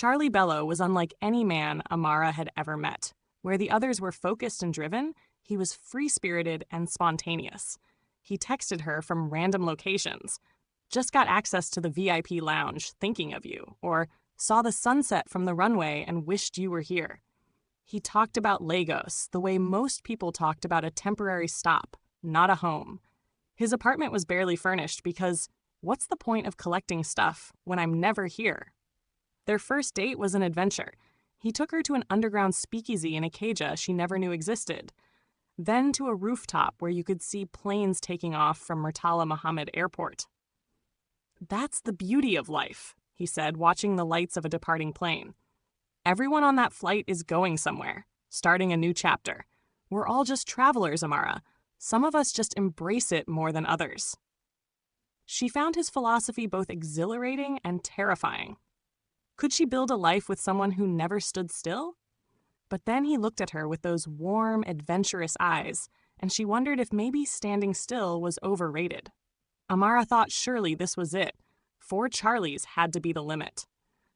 Charlie Bello was unlike any man Amara had ever met. Where the others were focused and driven, he was free-spirited and spontaneous. He texted her from random locations. Just got access to the VIP lounge, thinking of you, or saw the sunset from the runway and wished you were here. He talked about Lagos the way most people talked about a temporary stop, not a home. His apartment was barely furnished because what's the point of collecting stuff when I'm never here? Their first date was an adventure. He took her to an underground speakeasy in Ikeja she never knew existed, then to a rooftop where you could see planes taking off from Murtala Muhammad Airport. "That's the beauty of life," he said, watching the lights of a departing plane. "Everyone on that flight is going somewhere, starting a new chapter. We're all just travelers, Amara. Some of us just embrace it more than others." She found his philosophy both exhilarating and terrifying. Could she build a life with someone who never stood still? But then he looked at her with those warm, adventurous eyes, and she wondered if maybe standing still was overrated. Amara thought surely this was it. 4 Charlies had to be the limit.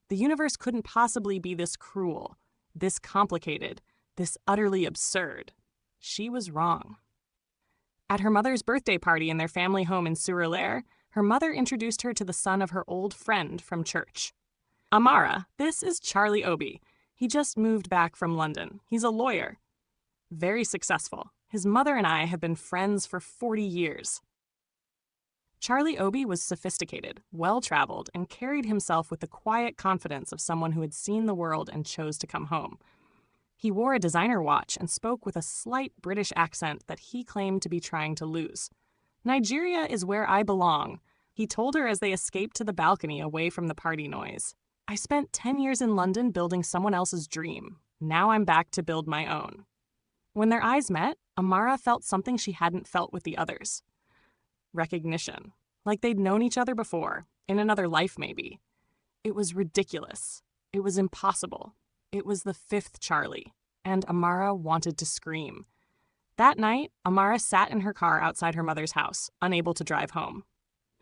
The universe couldn't possibly be this cruel, this complicated, this utterly absurd. She was wrong. At her mother's birthday party in their family home in Sur-Île, her mother introduced her to the son of her old friend from church. "Amara, this is Charlie Obi. He just moved back from London. He's a lawyer. Very successful. His mother and I have been friends for 40 years. Charlie Obi was sophisticated, well-traveled, and carried himself with the quiet confidence of someone who had seen the world and chose to come home. He wore a designer watch and spoke with a slight British accent that he claimed to be trying to lose. "Nigeria is where I belong," he told her as they escaped to the balcony away from the party noise. "I spent 10 years in London building someone else's dream. Now I'm back to build my own." When their eyes met, Amara felt something she hadn't felt with the others. Recognition. Like they'd known each other before, in another life maybe. It was ridiculous. It was impossible. It was the 5th Charlie, and Amara wanted to scream. That night, Amara sat in her car outside her mother's house, unable to drive home.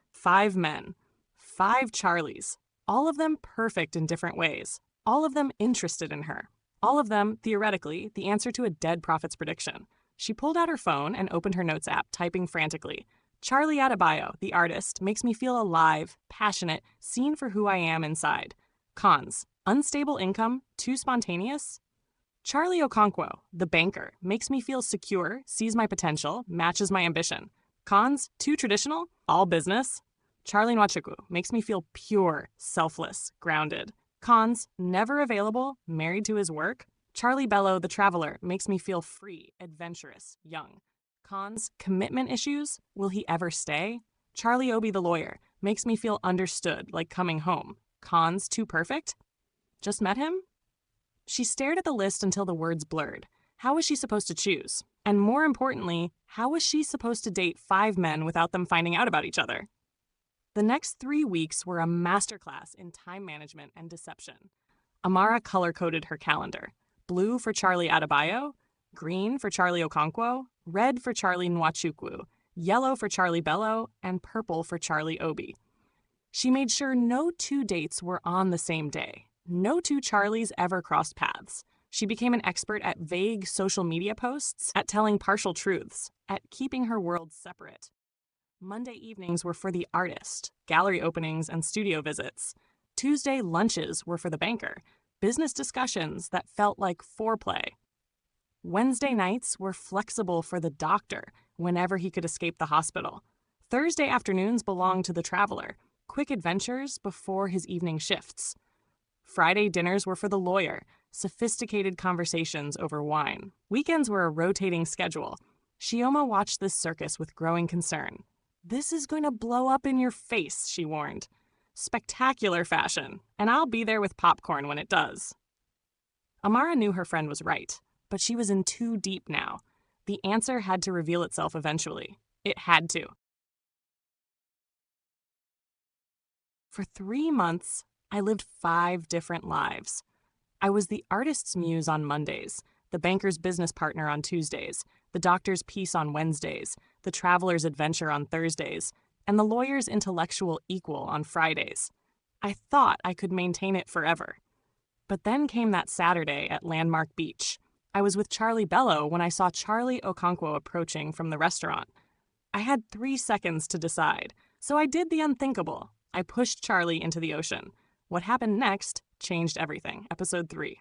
5 men. 5 Charlies. All of them perfect in different ways. All of them interested in her. All of them, theoretically, the answer to a dead prophet's prediction. She pulled out her phone and opened her notes app, typing frantically. "Charlie Adebayo, the artist, makes me feel alive, passionate, seen for who I am inside. Cons: unstable income, too spontaneous. Charlie Okonkwo, the banker, makes me feel secure, sees my potential, matches my ambition. Cons: too traditional, all business. Charlie Nwachukwu makes me feel pure, selfless, grounded. Cons: never available, married to his work. Charlie Bello, the traveler, makes me feel free, adventurous, young. Cons: commitment issues, will he ever stay? Charlie Obi, the lawyer, makes me feel understood, like coming home. Cons: too perfect? Just met him?" She stared at the list until the words blurred. How was she supposed to choose? And more importantly, how was she supposed to date 5 men without them finding out about each other? The next 3 weeks were a masterclass in time management and deception. Amara color-coded her calendar. Blue for Charlie Adebayo, green for Charlie Okonkwo, red for Charlie Nwachukwu, yellow for Charlie Bello, and purple for Charlie Obi. She made sure no 2 dates were on the same day. No 2 Charlies ever crossed paths. She became an expert at vague social media posts, at telling partial truths, at keeping her worlds separate. Monday evenings were for the artist, gallery openings and studio visits. Tuesday lunches were for the banker, business discussions that felt like foreplay. Wednesday nights were flexible for the doctor whenever he could escape the hospital. Thursday afternoons belonged to the traveler, quick adventures before his evening shifts. Friday dinners were for the lawyer, sophisticated conversations over wine. Weekends were a rotating schedule. Shioma watched this circus with growing concern. "This is going to blow up in your face," she warned. "Spectacular fashion, and I'll be there with popcorn when it does." Amara knew her friend was right, but she was in too deep now. The answer had to reveal itself eventually. It had to. For 3 months, I lived 5 different lives. I was the artist's muse on Mondays, the banker's business partner on Tuesdays, the doctor's piece on Wednesdays, the traveler's adventure on Thursdays, and the lawyer's intellectual equal on Fridays. I thought I could maintain it forever. But then came that Saturday at Landmark Beach. I was with Charlie Bello when I saw Charlie Okonkwo approaching from the restaurant. I had 3 seconds to decide, so I did the unthinkable. I pushed Charlie into the ocean. What happened next changed everything. Episode 3.